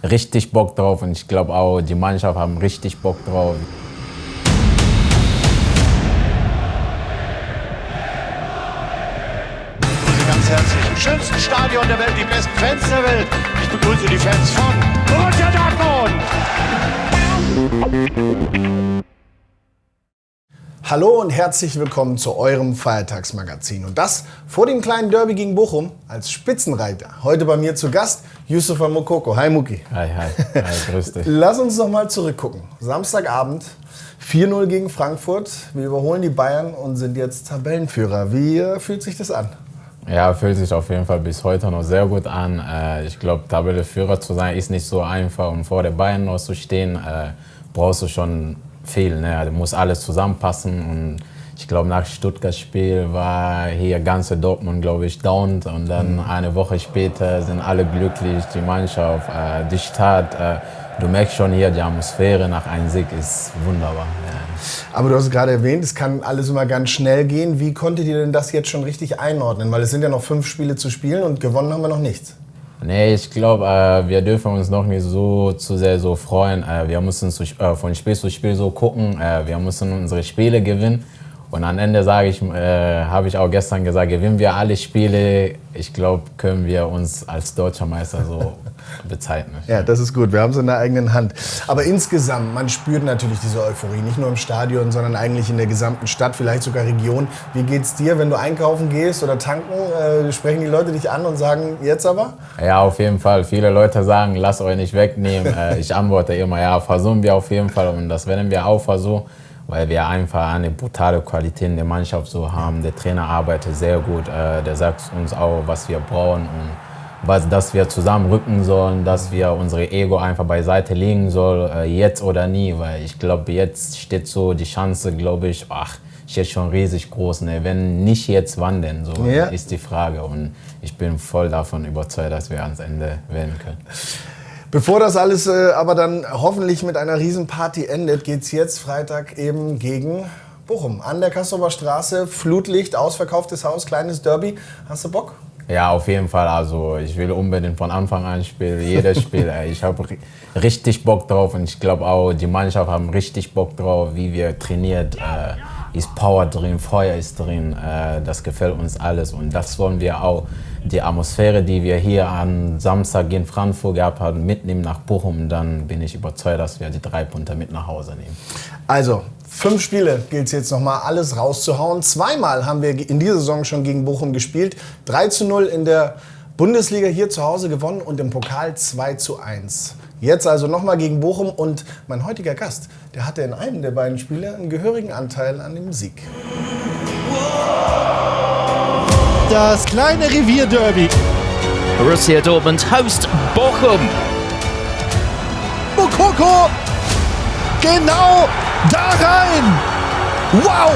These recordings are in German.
richtig Bock drauf und ich glaube auch, die Mannschaft haben richtig Bock drauf. Ganz herzlich im schönsten Stadion der Welt, die besten Fans der Welt. Ich begrüße die Fans von Borussia Dortmund. Hallo und herzlich willkommen zu eurem Feiertagsmagazin. Und das vor dem kleinen Derby gegen Bochum als Spitzenreiter. Heute bei mir zu Gast Youssoufa Moukoko. Hi Muki. Hi, grüß dich. Lass uns noch mal zurückgucken. Samstagabend 4-0 gegen Frankfurt. Wir überholen die Bayern und sind jetzt Tabellenführer. Wie fühlt sich das an? Ja, fühlt sich auf jeden Fall bis heute noch sehr gut an. Ich glaube, Tabellenführer zu sein ist nicht so einfach. Und vor der Bayern noch zu stehen, brauchst du schon viel. Ne? Du musst alles zusammenpassen. Und ich glaube, nach Stuttgart-Spiel war hier ganze Dortmund, glaube ich, down. Und dann eine Woche später sind alle glücklich, die Mannschaft, die Stadt. Du merkst schon hier, die Atmosphäre nach einem Sieg ist wunderbar. Ja. Aber du hast gerade erwähnt, es kann alles immer ganz schnell gehen. Wie konntet ihr denn das jetzt schon richtig einordnen? Weil es sind ja noch 5 Spiele zu spielen und gewonnen haben wir noch nichts. Nee, ich glaube, wir dürfen uns noch nicht so zu sehr so freuen. Wir müssen von Spiel zu Spiel so gucken. Wir müssen unsere Spiele gewinnen. Und am Ende habe ich auch gestern gesagt, gewinnen wir alle Spiele, ich glaube, können wir uns als deutscher Meister so bezeichnen. Ja, das ist gut. Wir haben es in der eigenen Hand. Aber insgesamt, man spürt natürlich diese Euphorie. Nicht nur im Stadion, sondern eigentlich in der gesamten Stadt, vielleicht sogar Region. Wie geht's dir, wenn du einkaufen gehst oder tanken? Sprechen die Leute dich an und sagen, jetzt aber? Ja, auf jeden Fall. Viele Leute sagen, lasst euch nicht wegnehmen. Ich antworte immer, ja, versuchen wir auf jeden Fall. Und das werden wir auch versuchen, weil wir einfach eine brutale Qualität in der Mannschaft so haben. Der Trainer arbeitet sehr gut. Der sagt uns auch, was wir brauchen und dass wir zusammenrücken sollen, dass wir unsere Ego einfach beiseite legen sollen, jetzt oder nie. Weil ich glaube, jetzt steht so die Chance, glaube ich, steht schon riesig groß. Ne? Wenn nicht jetzt, wann denn? So ist die Frage. Und ich bin voll davon überzeugt, dass wir ans Ende werden können. Bevor das alles aber dann hoffentlich mit einer Riesenparty endet, geht's jetzt Freitag eben gegen Bochum. An der Castrober Straße, Flutlicht, ausverkauftes Haus, kleines Derby. Hast du Bock? Ja, auf jeden Fall. Also ich will unbedingt von Anfang an spielen, jedes Spiel. Ich habe richtig Bock drauf und ich glaube auch, die Mannschaft haben richtig Bock drauf, wie wir trainiert. Ist Power drin, Feuer ist drin, das gefällt uns alles und das wollen wir auch. Die Atmosphäre, die wir hier am Samstag in Frankfurt gehabt haben, mitnehmen nach Bochum, dann bin ich überzeugt, dass wir die 3 Punkte mit nach Hause nehmen. Also 5 Spiele gilt es jetzt nochmal alles rauszuhauen. 2-mal haben wir in dieser Saison schon gegen Bochum gespielt. 3-0 in der Bundesliga hier zu Hause gewonnen und im Pokal 2-1. Jetzt also nochmal gegen Bochum und mein heutiger Gast, der hatte in einem der beiden Spiele einen gehörigen Anteil an dem Sieg. Das kleine Revierderby. Borussia Dortmund host Bochum. Moukoko! Genau da rein! Wow!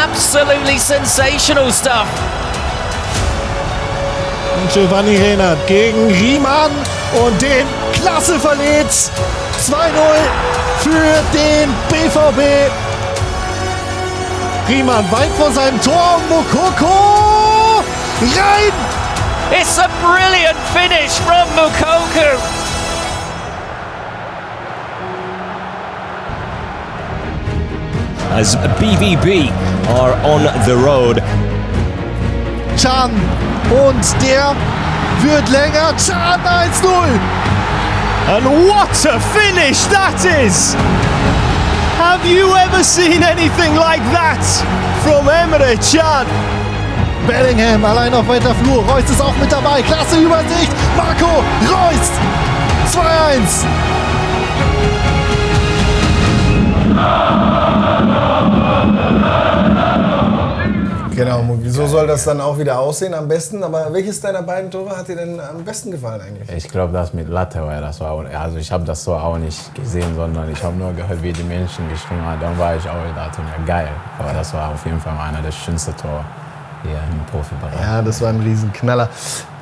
Absolutely sensational stuff. Und Giovanni Reinhardt gegen Riemann und den klasse verliert. 2-0 für den BVB. Riemann weit vor seinem Tor. Moukoko rein! It's a brilliant finish from Moukoko. As BVB are on the road. Can und der wird länger. Can 1-0. And what a finish that is! Have you ever seen anything like that from Emre Can? Bellingham allein auf weiter Flur. Reus ist auch mit dabei. Klasse Übersicht. Marco Reus. 2-1. Genau, so soll das dann auch wieder aussehen am besten. Aber welches deiner beiden Tore hat dir denn am besten gefallen eigentlich? Ich glaube, das mit Latte war also ich habe das so auch nicht gesehen, sondern ich habe nur gehört, wie die Menschen geschrien haben. Dann war ich auch dachte mir, geil. Aber das war auf jeden Fall einer der schönsten Tore hier im Profibereich. Ja, das war ein Riesenknaller.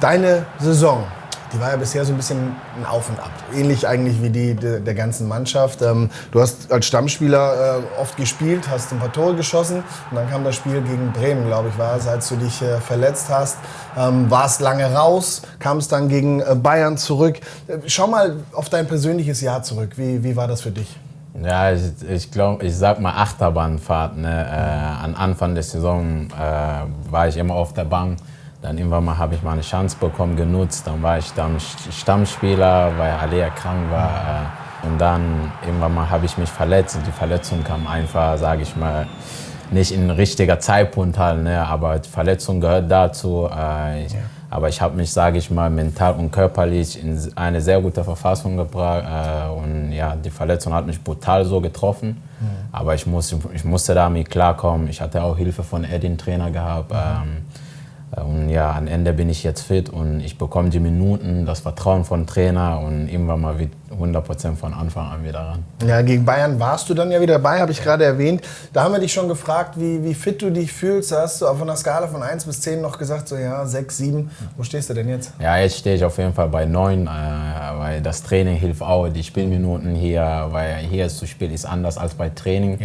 Deine Saison, die war ja bisher so ein bisschen ein Auf und Ab. Ähnlich eigentlich wie die der ganzen Mannschaft. Du hast als Stammspieler oft gespielt, hast ein paar Tore geschossen und dann kam das Spiel gegen Bremen, glaube ich, war es, als du dich verletzt hast. Warst lange raus, kamst dann gegen Bayern zurück. Schau mal auf dein persönliches Jahr zurück. Wie war das für dich? Ja, ich glaube, ich sag mal Achterbahnfahrt. Ne? Am Anfang der Saison war ich immer auf der Bank. Dann irgendwann mal habe ich mal eine Chance bekommen, genutzt. Dann war ich dann Stammspieler, weil Alea krank war. Und dann irgendwann mal habe ich mich verletzt. Und die Verletzung kam einfach, sage ich mal, nicht in richtiger Zeitpunkt halt. Ne? Aber die Verletzung gehört dazu. Aber ich habe mich, sage ich mal, mental und körperlich in eine sehr gute Verfassung gebracht. Und ja, die Verletzung hat mich brutal so getroffen. Aber ich musste damit klarkommen. Ich hatte auch Hilfe von Edin, Trainer gehabt. Und ja, am Ende bin ich jetzt fit und ich bekomme die Minuten, das Vertrauen von Trainer und irgendwann mal 100% von Anfang an wieder ran. Ja, gegen Bayern warst du dann ja wieder dabei, habe ich gerade erwähnt. Da haben wir dich schon gefragt, wie fit du dich fühlst. Da hast du auf einer Skala von 1 bis 10 noch gesagt, so ja, 6, 7. Wo stehst du denn jetzt? Ja, jetzt stehe ich auf jeden Fall bei 9, weil das Training hilft auch, die Spielminuten hier, weil hier zu spielen ist anders als bei Training.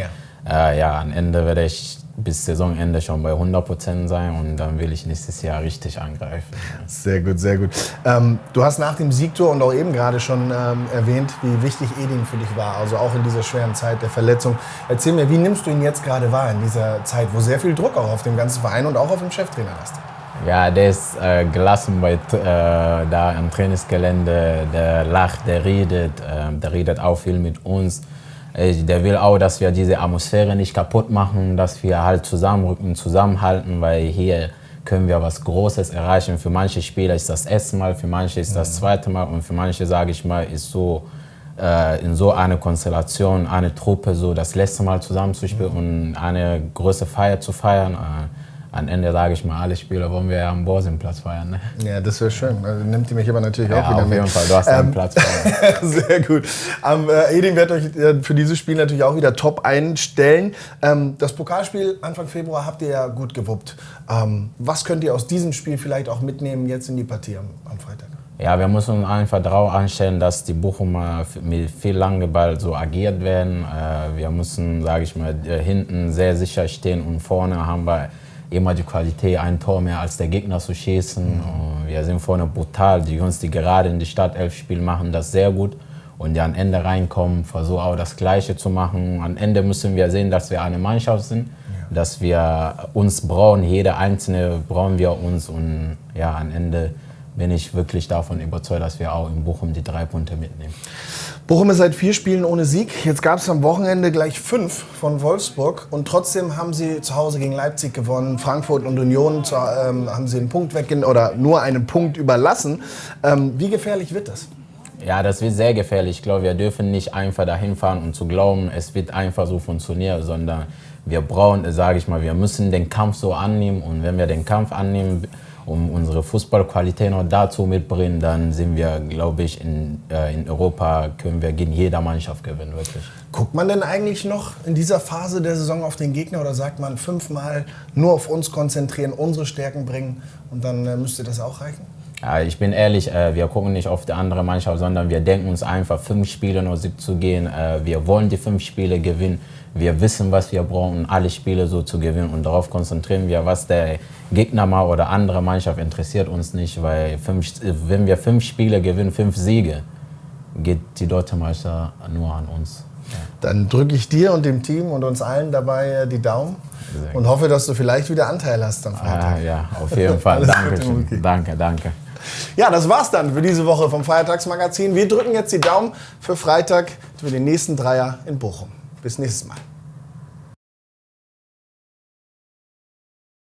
Ja, am Ende werde ich bis Saisonende schon bei 100% sein und dann will ich nächstes Jahr richtig angreifen. Sehr gut, sehr gut. Du hast nach dem Siegtor und auch eben gerade schon erwähnt, wie wichtig Edin für dich war, also auch in dieser schweren Zeit der Verletzung. Erzähl mir, wie nimmst du ihn jetzt gerade wahr in dieser Zeit, wo sehr viel Druck auch auf dem ganzen Verein und auch auf dem Cheftrainer ist? Ja, der ist gelassen da am Trainingsgelände, der lacht, der redet auch viel mit uns. Der will auch, dass wir diese Atmosphäre nicht kaputt machen, dass wir halt zusammenrücken, zusammenhalten, weil hier können wir was Großes erreichen. Für manche Spieler ist das erste Mal, für manche ist das zweite Mal und für manche, sage ich mal, ist so in so einer Konstellation, eine Truppe so das letzte Mal zusammenzuspielen und eine große Feier zu feiern. Am Ende, sage ich mal, alle Spieler wollen wir ja am Borsenplatz feiern. Ne? Ja, das wäre schön. Also, nimmt die mich aber natürlich auch wieder auf jeden Fall, du hast einen Platz feiern. Sehr gut. Edin wird euch für dieses Spiel natürlich auch wieder top einstellen. Das Pokalspiel Anfang Februar habt ihr ja gut gewuppt. Was könnt ihr aus diesem Spiel vielleicht auch mitnehmen jetzt in die Partie am Freitag? Ja, wir müssen uns einfach darauf einstellen, dass die Bochumer mit viel langen Ball so agiert werden. Wir müssen, sage ich mal, hinten sehr sicher stehen und vorne haben wir immer die Qualität, ein Tor mehr als der Gegner zu schießen. Wir sind vorne brutal. Die Jungs, die gerade in die Startelf spielen, machen das sehr gut. Und die am Ende reinkommen, versuchen auch das Gleiche zu machen. Am Ende müssen wir sehen, dass wir eine Mannschaft sind, dass wir uns brauchen. Jeder Einzelne brauchen wir uns. Und ja, am Ende bin ich wirklich davon überzeugt, dass wir auch in Bochum die 3 Punkte mitnehmen. Bochum ist seit 4 Spielen ohne Sieg. Jetzt gab es am Wochenende gleich 5 von Wolfsburg. Und trotzdem haben sie zu Hause gegen Leipzig gewonnen. Frankfurt und Union haben sie einen Punkt oder nur einen Punkt überlassen. Wie gefährlich wird das? Ja, das wird sehr gefährlich. Ich glaube, wir dürfen nicht einfach dahin fahren und zu glauben, es wird einfach so funktionieren, sondern wir brauchen, sage ich mal, wir müssen den Kampf so annehmen. Und wenn wir den Kampf annehmen, um unsere Fußballqualität noch dazu mitbringen, dann sind wir, glaube ich, in Europa können wir gegen jede Mannschaft gewinnen, wirklich. Guckt man denn eigentlich noch in dieser Phase der Saison auf den Gegner oder sagt man 5-mal nur auf uns konzentrieren, unsere Stärken bringen und dann müsste das auch reichen? Ja, ich bin ehrlich, wir gucken nicht auf die andere Mannschaft, sondern wir denken uns einfach 5 Spiele noch zu gehen. Wir wollen die 5 Spiele gewinnen. Wir wissen, was wir brauchen, um alle Spiele so zu gewinnen. Und darauf konzentrieren wir, was der Gegner mal oder andere Mannschaft interessiert uns nicht. Weil wenn wir 5 Spiele gewinnen, 5 Siege, geht die Deutsche Meister nur an uns. Ja. Dann drücke ich dir und dem Team und uns allen dabei die Daumen und hoffe, dass du vielleicht wieder Anteil hast am Freitag. Ja, auf jeden Fall. Dankeschön. Okay. Danke. Ja, das war's dann für diese Woche vom Feiertagsmagazin. Wir drücken jetzt die Daumen für Freitag, für den nächsten Dreier in Bochum. Bis nächstes Mal.